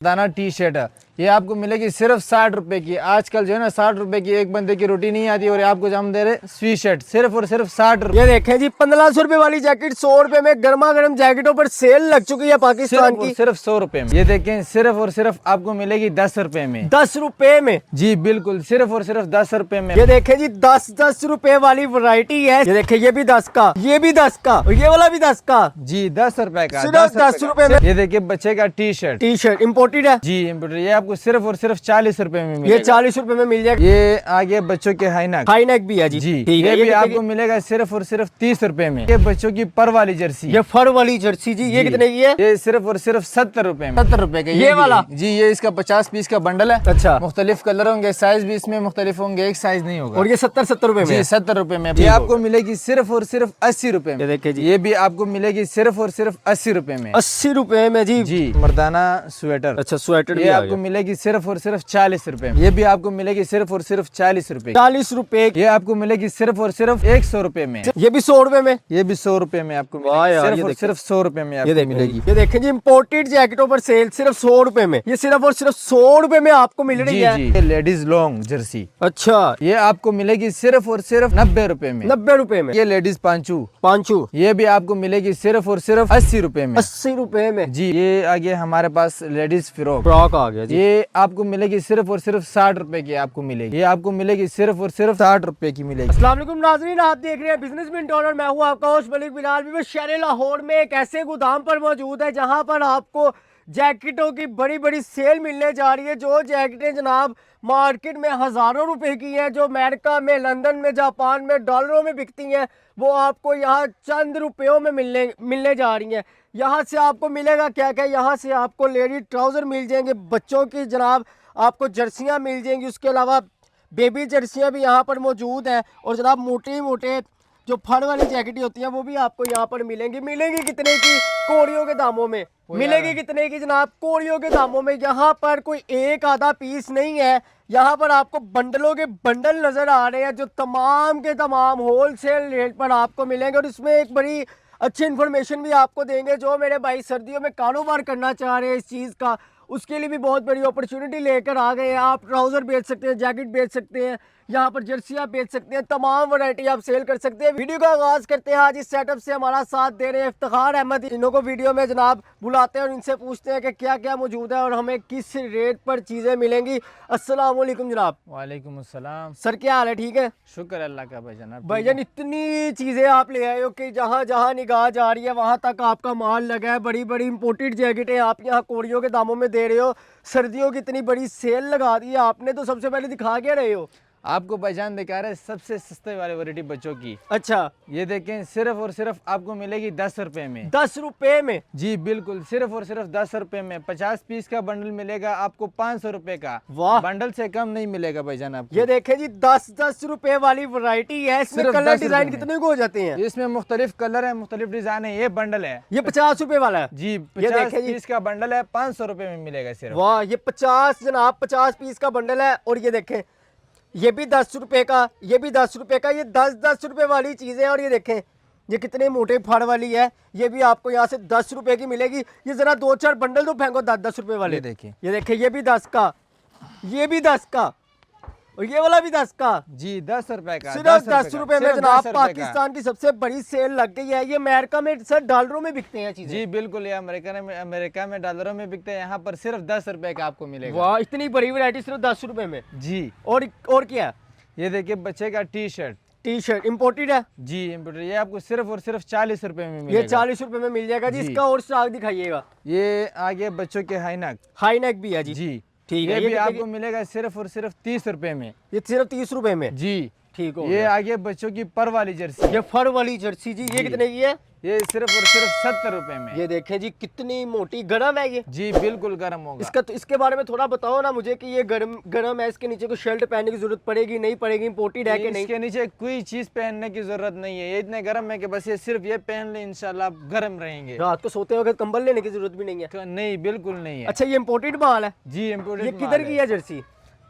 दाना T shirt है, ये आपको मिलेगी सिर्फ 60 रुपए की। आजकल जो है ना 60 रुपए की एक बंदे की रोटी नहीं आती, और आपको जो हम दे रहे स्वी शर्ट सिर्फ और सिर्फ 60 रुपए। ये देखें जी 1500 रुपए वाली जैकेट 100 रुपए में गर्मा गर्म जैकेटों पर सेल लग चुकी है पाकिस्तान की। सिर्फ 100 रुपए में। ये देखें सिर्फ और सिर्फ आपको मिलेगी 10 रुपए में। 10 रुपए में? जी बिल्कुल, सिर्फ और सिर्फ 10 रुपए में। ये देखें जी 10 रुपए वाली वैरायटी है। ये देखें ये भी 10 का, ये भी 10 का, और ये वाला भी 10 का। जी 10 रुपए का, सिर्फ 10 रुपए में। ये देखिए बच्चे का टी शर्ट इम्पोर्टेड है जी, इम्पोर्टेड। ये आपको सिर्फ और सिर्फ 40 रुपए में मिलेगा। ये 40 रुपए में मिल जाएगा। ये आगे बच्चों के हाई नेक भी है जी। जी ठीक ये है, भी आपको मिलेगा सिर्फ और सिर्फ 30 रुपए में। ये बच्चों की पर वाली जर्सी, ये फर वाली जर्सी जी, ये कितने की है? ये सिर्फ और सिर्फ 70 रुपए में। 70 रुपए का ये वाला जी, ये इसका 50 पीस का बंडल है। अच्छा, मुख्तलिफ कलर होंगे, साइज भी इसमें मुख्तलिफ होंगे, एक साइज नहीं होगा। और ये 70 रुपए में? जी 70 रुपए में। ये आपको मिलेगी सिर्फ और सिर्फ 80 रुपए में। ये देखिए जी, ये भी आपको मिलेगी सिर्फ और सिर्फ 80 रुपए में। 80 रुपए में जी। जी मर्दाना स्वेटर, अच्छा स्वेटर ये आपको मिलेगी सिर्फ और सिर्फ 40 रुपए में। ये भी आपको मिलेगी सिर्फ और सिर्फ 40 रुपए। 40 रुपए। ये आपको मिलेगी सिर्फ और सिर्फ 100 रुपए में। ये भी 100 रुपए में? ये भी 100 रुपए में आपको वाह यार, सिर्फ और सिर्फ 100 रुपए में आपको मिलेगी। ये देखें जी इम्पोर्टेड जैकेटों पर सेल सिर्फ 100 रुपए में। ये सिर्फ और सिर्फ 100 रुपए में आपको मिल रही है। जी लेडीज लॉन्ग जर्सी, अच्छा, ये आपको मिलेगी सिर्फ और सिर्फ 90 रुपए में। 90 रुपए में। ये लेडीज पांचू, ये भी आपको मिलेगी सिर्फ और सिर्फ 80 रुपए में। 80 रुपए में जी। ये आगे हमारे पास लेडीज फ्रॉक आ गया जी। ये आपको मिलेगी सिर्फ और सिर्फ 60 रुपए की आपको मिलेगी। ये आपको मिलेगी सिर्फ और सिर्फ 60 रुपए की मिलेगी। अस्सलाम वालेकुम नाज़रीन, आप देख रहे हैं बिजनेस मिनट और मैं हूं आपका होस्ट मलिक बिलाल। भी शहर लाहौर में एक ऐसे गोदाम पर मौजूद है जहां पर आपको जैकेटों की बड़ी बड़ी सेल मिलने जा रही है। जो जैकेटें जनाब मार्केट में हज़ारों रुपए की हैं, जो अमेरिका में, लंदन में, जापान में डॉलरों में बिकती हैं, वो आपको यहाँ चंद रुपयों में मिलने जा रही हैं। यहाँ से आपको मिलेगा क्या क्या? यहाँ से आपको लेडी ट्राउज़र मिल जाएंगे, बच्चों की जनाब आपको जर्सियाँ मिल जाएंगी, उसके अलावा बेबी जर्सियाँ भी यहाँ पर मौजूद हैं, और जनाब मोटे मोटे जो फड़ वाली जैकेटें होती हैं वो भी आपको यहाँ पर मिलेंगी। मिलेंगी कितने की? कोड़ियों के दामों में मिलेगी। कितने की जनाब? कोड़ियों के दामों में। यहाँ पर कोई एक आधा पीस नहीं है, यहाँ पर आपको बंडलों के बंडल नजर आ रहे हैं जो तमाम के तमाम होलसेल रेट पर आपको मिलेंगे। और इसमें एक बड़ी अच्छी इन्फॉर्मेशन भी आपको देंगे। जो मेरे भाई सर्दियों में कारोबार करना चाह रहे हैं इस चीज़ का, उसके लिए भी बहुत बड़ी अपॉर्चुनिटी लेकर आ गए हैं। आप ट्राउज़र बेच सकते हैं, जैकेट बेच सकते हैं, यहाँ पर जर्सियाँ बेच सकते हैं, तमाम वैरायटी आप सेल कर सकते हैं। वीडियो का आगाज़ करते हैं आज इस सेटअप से। हमारा साथ दे रहे हैं इफ्तिखार अहमद। इन्हों को वीडियो में जनाब बुलाते हैं और इनसे पूछते हैं कि क्या क्या मौजूद है और हमें किस रेट पर चीज़ें मिलेंगी। अस्सलाम वालेकुम जनाब। वालेकुम अस्सलाम। सर क्या हाल है? ठीक है, शुक्र अल्लाह का भाईजान। भाईजान इतनी चीज़ें आप ले आए हो कि जहाँ जहाँ निगाह जा रही है वहाँ तक आपका माल लगा है। बड़ी बड़ी इंपोर्टेड जैकेटें आप यहाँ कोड़ियों के दामों में दे रहे हो। सर्दियों की इतनी बड़ी सेल लगा दी है आपने, तो सबसे पहले दिखा क्या रहे हो? आपको भाईजान दिखा रहे सबसे सस्ते वाली वैरायटी बच्चों की। अच्छा, ये देखें सिर्फ और सिर्फ आपको मिलेगी 10 रुपए में। 10 रुपए में? जी बिल्कुल, सिर्फ और सिर्फ 10 रुपए में। 50 पीस का बंडल मिलेगा आपको 500 रुपए का। वाह, बंडल से कम नहीं मिलेगा भाईजान आपको। ये देखें जी 10 रुपए वाली वैरायटी है। इसमें कलर डिजाइन कितने को हो जाते हैं? इसमें मुख्तलिफ कलर है, मुख्तलिफ डिजाइन है। ये बंडल है, ये 50 रुपए वाला है जी। 50 पीस का बंडल है, 500 रुपए में मिलेगा सिर्फ। वाह, ये 50 जनाब 50 पीस का बंडल है। और ये देखें ये भी 10 रुपए का, ये भी 10 रुपए का। ये 10 रुपए वाली चीज़ें। और ये देखें ये कितने मोटे फाड़ वाली है, ये भी आपको यहाँ से 10 रुपए की मिलेगी। ये जरा 2-4 बंडल तो फेंको 10 रुपए वाले। देखिए, ये देखें ये भी 10 का, ये भी 10 का, और ये वाला भी 10 का। जी 10 रुपए का। सिर्फ 10 रुपए में जनाब पाकिस्तान की सबसे बड़ी सेल लग गई है। ये अमेरिका में सर डॉलरों में बिकते हैं चीजें। जी बिल्कुल, ये अमेरिका में डॉलरों में बिकते हैं, यहाँ पर सिर्फ 10 रुपए का आपको मिलेगा। वाह, इतनी बड़ी वैरायटी सिर्फ 10 रुपए में। जी। और क्या? ये देखिए बच्चे का टी शर्ट इम्पोर्टेड है जी, इम्पोर्टेड। ये आपको सिर्फ और सिर्फ 40 रुपए में मिलेगा। ये 40 रुपए में मिल जाएगा जी। इसका और स्टॉक दिखाइएगा। ये आगे बच्चों के हाई नेक भी है जी। ठीक है, ये भी आपको मिलेगा सिर्फ और सिर्फ 30 रुपए में। ये सिर्फ 30 रुपए में? जी ठीक हो। ये आगे बच्चों की पर वाली जर्सी, ये फर वाली जर्सी जी, ये कितने की है? ये सिर्फ और सिर्फ 70 रुपए में। ये देखें जी कितनी मोटी, गरम है ये? जी बिल्कुल गरम होगा। इसका तो इसके बारे में थोड़ा बताओ ना मुझे कि ये गरम है। इसके नीचे कोई शर्ट पहनने की जरूरत पड़ेगी नहीं पड़ेगी? इंपोर्टेड है कि नहीं? इसके नीचे कोई चीज पहनने की जरूरत नहीं है। ये इतने गर्म है कि बस ये सिर्फ ये पहन ले, इंशाल्लाह आप गर्म रहेंगे। रात को सोते वक्त कंबल लेने की जरूरत भी नहीं है? नहीं, बिल्कुल नहीं है। अच्छा, ये इम्पोर्टेड माल है? जी इम्पोर्टेड। ये किधर की है जर्सी?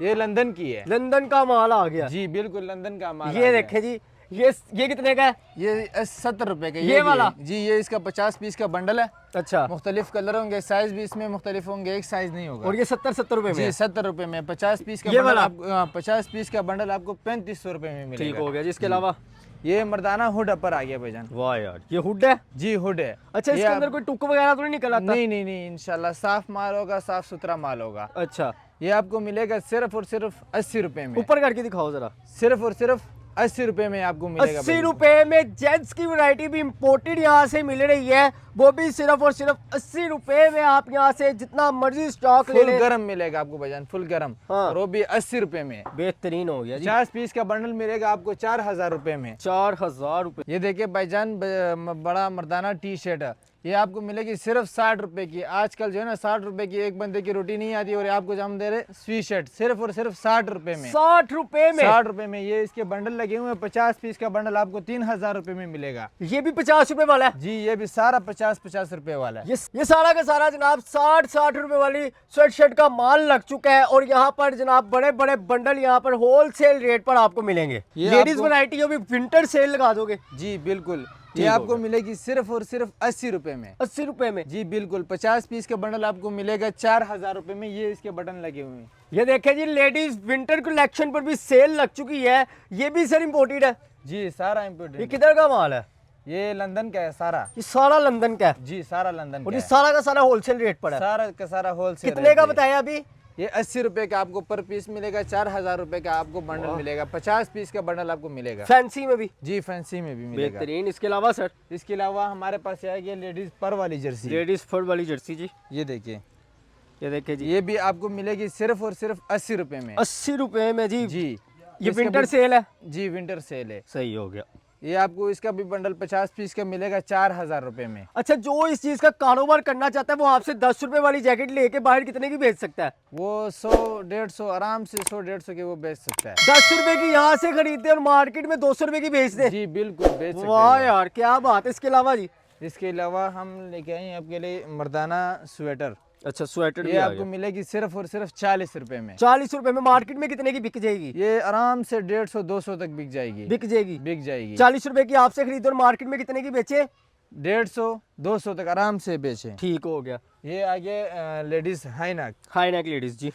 ये लंदन की है। लंदन का माल आ गया? जी बिल्कुल, लंदन का माल। ये देखें जी ये कितने का है? ये 70 रुपए का ये भी वाला? है। जी ये इसका 50 पीस का बंडल है। अच्छा, मुख्तलिफ कलर होंगे, साइज भी इसमें मुख्तलिफ होंगे, एक साइज नहीं होगा। और ये 70 रुपए में जी है? 70 रुपए में 50 पीस का ये बंडल वाला? आपको 50 पीस का बंडल आपको 3500 रुपए में ठीक मिलेगा। हो गया जी। इसके अलावा ये मर्दाना हुड अपर आ गया भाईजान। वाह यार, ये हुड है? जी हुड है। अच्छा, इसके ये अंदर कोई टुक वगैरह तो नहीं निकल आता? नहीं इंशाल्लाह साफ माल होगा, साफ सुथरा माल होगा। अच्छा, ये आपको मिलेगा सिर्फ और सिर्फ 80 रुपए में। ऊपर करके दिखाओ जरा। सिर्फ और सिर्फ 80 रुपए में आपको मिलेगा। 80 रुपए में जेंट्स की वैरायटी भी इंपोर्टेड यहाँ से मिल रही है, वो भी सिर्फ और सिर्फ 80 रुपए में। आप यहाँ से जितना मर्जी स्टॉक ले फुल लें। गरम मिलेगा आपको भाईजान, फुल गरम। हाँ। और वो भी 80 रुपए में। बेहतरीन हो गया जी। 50 पीस का बंडल मिलेगा आपको 4000 रुपए में। 4000 रुपए। ये देखिए भाईजान बड़ा मर्दाना टी शर्ट है, ये आपको मिलेगी सिर्फ 60 रुपए की। आजकल जो है ना 60 रुपए की एक बंदे की रोटी नहीं आती, और आपको जो हम दे रहे स्वी शर्ट सिर्फ और सिर्फ 60 रुपए में। 60 रुपए में? 60 रुपए में। ये इसके बंडल लगे हुए हैं, 50 पीस का बंडल आपको 3000 रुपए में मिलेगा। ये भी 50 रुपए वाला है? जी ये भी सारा 50 रुपए वाला है। ये सारा का सारा जनाब 60 रुपए वाली स्वेट शर्ट का माल लग चुका है, और यहाँ पर जनाब बड़े बड़े बंडल यहाँ पर होलसेल रेट पर आपको मिलेंगे। ये लेडीज आपको- वैरायटी भी विंटर सेल लगा दोगे? जी बिल्कुल, ठीक ये हो आपको गया। मिलेगी सिर्फ और सिर्फ 80 रुपए में। 80 रुपए में? जी बिल्कुल, 50 पीस का बंडल आपको मिलेगा 4000 रुपए में। ये इसके बटन लगे हुए हैं। ये देखें जी, लेडीज विंटर कलेक्शन पर भी सेल लग चुकी है। ये भी सर इंपोर्टेड है? जी सारा ये इम्पोर्टेंट। किधर का माल है? ये लंदन का है सारा। ये सारा लंदन का है? जी सारा लंदन और का ये है। सारा का सारा होलसेल रेट पर है? सारा का सारा होलसेल। कितने का बताया अभी? ये 80 रुपए का आपको पर पीस मिलेगा। 4000 रुपए का आपको बंडल मिलेगा। 50 पीस का बंडल आपको मिलेगा। फैंसी में भी? जी फैंसी में भी मिलेगा। बेहतरीन। इसके अलावा सर? इसके अलावा हमारे पास आएगी लेडीज पर वाली जर्सी। लेडीज फर वाली जर्सी जी। ये देखिए, ये देखिए जी, ये भी आपको मिलेगी सिर्फ और सिर्फ 80 रुपए में। 80 रुपए में जी। जी ये इसका विंटर भी- सेल है? जी विंटर सेल है। सही हो गया। ये आपको इसका भी बंडल 50 पीस का मिलेगा 4000 रुपए में। अच्छा, जो इस चीज का कारोबार करना चाहता है वो आपसे 10 रुपए वाली जैकेट लेके बाहर कितने की बेच सकता है? वो 100-150 आराम से 100-150 के वो बेच सकता है। 10 रुपए की यहाँ से खरीदते हैं और मार्केट में 200 रुपए की बेचते हैं? जी बिल्कुल बेच सकते वाह हैं। यार, क्या बात है। इसके अलावा जी? इसके अलावा हम लेके आए हैं आपके लिए मर्दाना स्वेटर। अच्छा, स्वेटर ये आपको मिलेगी सिर्फ और सिर्फ 40 रुपए में। 40 रुपए में। मार्केट में कितने की बिक जाएगी? ये आराम से 150-200 तक बिक जाएगी। बिक जाएगी? बिक जाएगी। 40 रुपए की आपसे खरीदो और मार्केट में कितने की बेचे? 150-200 तक आराम से बेचे। ठीक हो गया। ये आगे लेडीज हाईनक, हाई नेक लेडीज जी।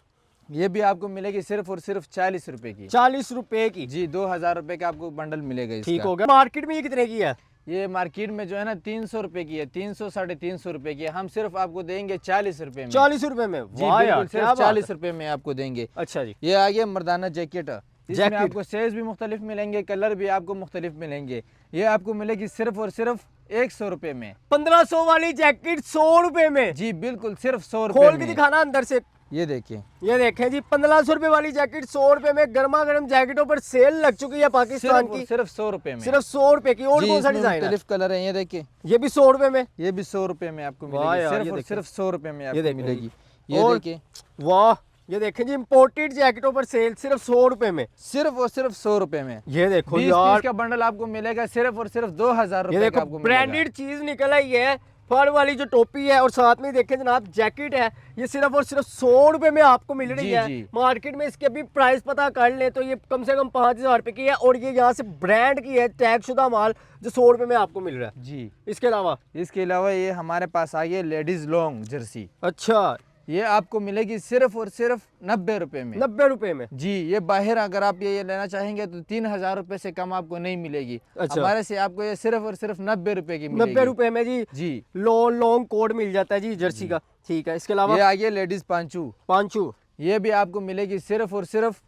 ये भी आपको मिलेगी सिर्फ और सिर्फ 40 रुपए की। 40 रुपए की? जी 2000 रुपए का आपको बंडल मिलेगा इसका। ठीक हो गया। मार्केट में ये कितने की है? ये मार्केट में जो है ना 300 रुपए की है, 300-350 रुपए की है। हम सिर्फ आपको देंगे 40 रुपए में। 40 रुपए में? जी वाह यार, बिल्कुल, क्या सिर्फ बात 40 है। रुपए में आपको देंगे। अच्छा जी। ये आ गया मर्दाना जैकेट। इसमें जैकेट। आपको साइज भी मुख्तलिफ मिलेंगे, कलर भी आपको मुख्तलिफ मिलेंगे। ये आपको मिलेगी सिर्फ और सिर्फ 100 रुपए में। 1500 वाली जैकेट 100 रुपए में? जी बिल्कुल, सिर्फ 100 खोल रुपए के में। दिखाना अंदर से। ये देखिए, ये देखें जी, 1500 रुपए वाली जैकेट 100 रुपए में। गर्मा गर्म जैकेटों पर सेल लग चुकी है पाकिस्तान सिर्फ और की। सिर्फ 100 रुपए में। सिर्फ 100 रुपए की। और जी, कौन सा इसमें डिजाइन है? मुख्तलिफ कलर है। ये देखिए, ये भी 100 रुपए में? ये भी 100 रुपए में आपको वाह मिलेगी। यार, सिर्फ ये और देखिए। सिर्फ 100 रुपए में आपको देखिए। मिलेगी। ये और- देखिए, वाह, ये देखें जी, इंपोर्टेड जैकेटों पर सेल सिर्फ 100 रुपए में। सिर्फ और सिर्फ 100 रुपए में। ये देखो 20 यार, पीस का बंडल आपको मिलेगा सिर्फ और सिर्फ 2000 ये रुपए का देखो आपको मिलेगा। ब्रांडेड चीज निकल आई है। फर वाली जो टोपी है और साथ में देखें जनाब जैकेट है, ये सिर्फ और सिर्फ 100 रुपए में आपको मिल रही जी, है। जी। मार्केट में इसके अभी प्राइस पता कर ले तो ये कम से कम 5000 रुपए की है, और ये यहाँ से ब्रांड की है, टैग शुदा माल, जो 100 रुपए में आपको मिल रहा है। जी इसके अलावा? इसके अलावा ये हमारे पास आ गई लेडीज लॉन्ग जर्सी। अच्छा, ये आपको मिलेगी सिर्फ और सिर्फ 90 रुपए में। 90 रुपए में? जी, ये बाहर अगर आप ये लेना चाहेंगे तो 3000 रुपए से कम आपको नहीं मिलेगी। अच्छा। हमारे से आपको ये सिर्फ और सिर्फ 90 रुपए की मिलेगी। 90 रुपए में जी। जी, लॉन्ग कोट मिल जाता है जी जर्सी का। ठीक है। इसके अलावा? ये आ गया लेडीज पांचू। पांचू? ये भी आपको मिलेगी सिर्फ और सिर्फ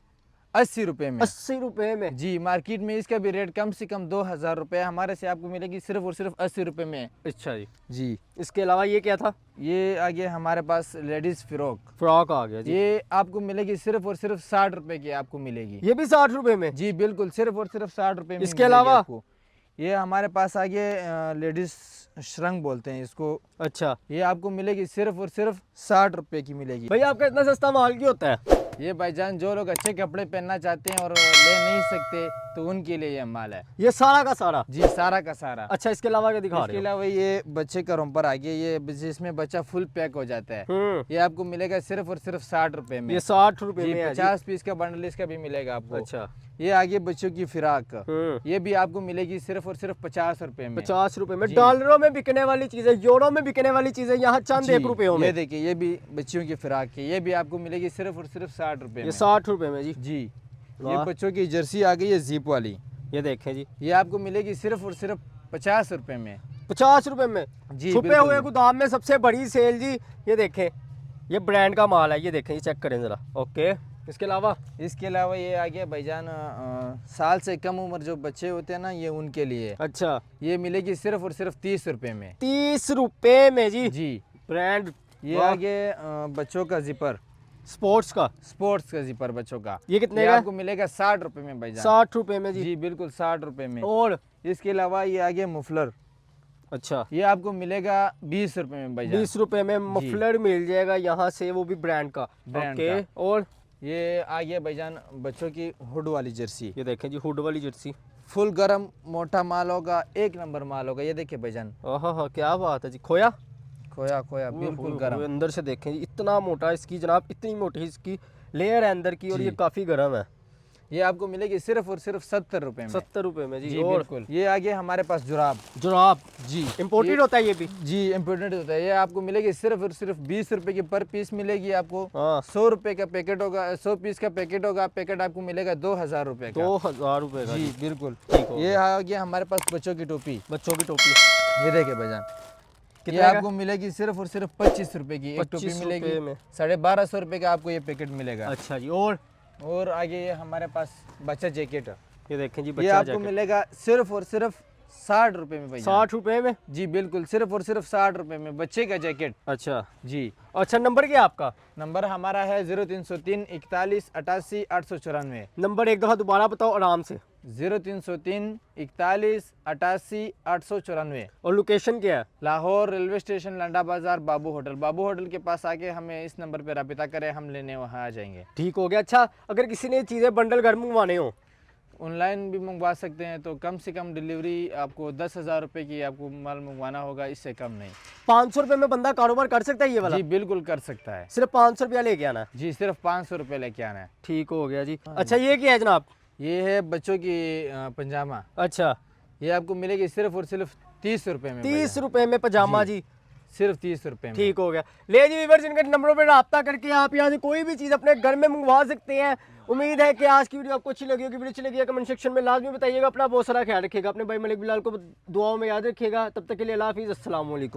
80 रुपए में। 80 रुपए में? जी, मार्केट में इसका भी रेट कम से कम 2000 रुपए है, हमारे से आपको मिलेगी सिर्फ और सिर्फ 80 रुपए में। अच्छा जी। जी, इसके अलावा ये क्या था? ये आ गया हमारे पास लेडीज फ्रॉक। फ्रॉक आ गया जी। ये आपको मिलेगी सिर्फ और सिर्फ 60 रुपए की आपको मिलेगी। ये भी 60 रुपए में? जी बिल्कुल, सिर्फ और सिर्फ 60 रुपए में इसके मिलेगी अलावा? आपको। ये हमारे पास आ गए लेडीज श्रंग बोलते हैं इसको। अच्छा। ये आपको मिलेगी सिर्फ और सिर्फ 60 रुपए की मिलेगी। भैया आपका इतना सस्ता माल क्यों होता है? ये भाईजान जो लोग अच्छे कपड़े पहनना चाहते हैं और ले नहीं सकते तो उनके लिए ये माल है। ये सारा का सारा? जी सारा का सारा। अच्छा, इसके अलावा क्या दिखा इसके रहे हो? अलावा ये बच्चे का रोम्पर आ गया, ये जिसमें बच्चा फुल पैक हो जाता है। ये आपको मिलेगा सिर्फ और सिर्फ 60 रुपए में। ये 60 रुपए जी, में है जी। 50 पीस का बंडल इसका भी मिलेगा आपको। अच्छा, ये आगे बच्चों की फिराक, ये भी आपको मिलेगी सिर्फ और सिर्फ 50 रुपए में। 50 रुपए में। डॉलरों में बिकने वाली चीजें, यूरो में बिकने वाली चीजें यहाँ चंद 1 रुपयों में। ये देखिए, ये भी बच्चियों की फिराक है, ये भी आपको मिलेगी सिर्फ और सिर्फ 60 रुपए ये में। 60 रुपए में जी। जी, ये बच्चों की जर्सी आ गई है जीप वाली, ये देखें जी, ये आपको मिलेगी सिर्फ और सिर्फ 50 रुपए में। 50 रुपए में। जी, छुपे बिल्कुल। हुए गोदाम में सबसे बड़ी सेल जी। ये देखें, ये ब्रांड का माल है, ये देखें, ये चेक करें जरा। ओके, इसके अलावा ये आ गया भाईजान साल से कम उम्र जो बच्चे होते हैं ना, ये उनके लिए। अच्छा, ये मिलेगी सिर्फ और सिर्फ 30 रुपए में। 30 रुपए में जी। जी, ब्रांड। ये आ गया बच्चों का जिपर, स्पोर्ट्स का। स्पोर्ट्स का जिपर बच्चों का। ये कितने ये का? आपको मिलेगा 60 रुपए में भाईजान। 60 रुपए में जी। जी बिल्कुल 60 रुपए में। और इसके अलावा ये आ गया मुफलर, अच्छा, ये आपको मिलेगा 20 रुपए में भाईजान। 20 रुपए में मफलर मिल जाएगा यहाँ से, वो भी ब्रांड का। ब्रांड ओके, का। और ये आ गया भाईजान बच्चों की हुड वाली जर्सी, ये देखें जी, हुड वाली जर्सी। फुल गरम मोटा माल होगा, एक नंबर माल होगा। ये देखिए भाईजान, हाँ, क्या बात है जी। खोया खोया खोया बिल्कुल गरम। अंदर से देखें जी, इतना मोटा इसकी जनाब, इतनी मोटी इसकी लेयर है अंदर की, और जी। ये काफी गर्म है। ये आपको मिलेगी सिर्फ और सिर्फ 70 रुपए में। 70 रुपए में जी। जी और बिल्कुल। ये आ गया हमारे पास जुराब। जुराब जी, इम्पोर्टेड होता है ये भी? जी इम्पोर्टेंट होता है। ये आपको मिलेगी सिर्फ और सिर्फ 20 रुपए की पर पीस मिलेगी आपको। हाँ, 100 रुपए का पैकेट होगा, 100 पीस का पैकेट होगा। पैकेट आपको मिलेगा 2000 रुपए का। 2000 रुपए का जी बिल्कुल। ठीक हो ये आ गया हमारे पास बच्चों की टोपी, बच्चों की टोपी। ये देखिए भाईजान, ये कितने का? आपको मिलेगी सिर्फ और सिर्फ 25 रुपए की एक टोपी 25 मिलेगी। रुपए में। 1250 रुपए का आपको ये पैकेट मिलेगा। अच्छा जी। और आगे ये हमारे पास बच्चा जैकेट, ये देखें जी, ये बच्चा आपको जैकेट। मिलेगा सिर्फ और सिर्फ 60 रुपए में भाईजान। 60 रुपए में जी बिल्कुल, सिर्फ और सिर्फ 60 रुपए में बच्चे का जैकेट। अच्छा। जी, अच्छा, नंबर क्या है आपका? नंबर हमारा है 0303 41 88 894। नंबर एक दफ़ा दोबारा बताओ आराम से। 0303 41 88 894। और लोकेशन क्या है? लाहौर रेलवे स्टेशन, लंडा बाजार, बाबू होटल। बाबू होटल के पास आके हमें इस नंबर पे राबिता करें, हम लेने वहाँ आ जाएंगे। ठीक हो गया। अच्छा, अगर किसी ने चीज़ें बंडल घर मंगवाने हो, ऑनलाइन भी मंगवा सकते हैं, तो कम से कम डिलीवरी आपको 10,000 रुपए की आपको माल मंगवाना होगा, इससे कम नहीं। 500 रुपए में बंदा कारोबार कर सकता है ये वाला? जी बिल्कुल कर सकता है। सिर्फ 500 रुपया लेके आना है? जी सिर्फ 500 रुपए लेके आना है। ठीक हो गया जी। अच्छा, ये क्या है जनाब? ये है बच्चों की पंजामा, अच्छा, ये आपको मिलेगी सिर्फ और सिर्फ 30 रुपए में। 30 रुपए में पजामा जी। सिर्फ 30 रुपए में। ठीक हो गया। ले जी वीवर्स, इनके नंबरों पर रब्ता करके आप यहाँ से कोई भी चीज़ अपने घर में मंगवा सकते हैं। उम्मीद है कि आज की वीडियो आपको अच्छी लगी होगी। वीडियो अच्छी लगी है कमेंट सेक्शन में लाजमी बताइएगा। अपना बहुत सारा ख्याल रखिएगा, अपने भाई मलिक बिलाल को दुआओं में याद रखिएगा। तब तक के लिए अल्लाह हाफिज़, अस्सलाम वालेकुम।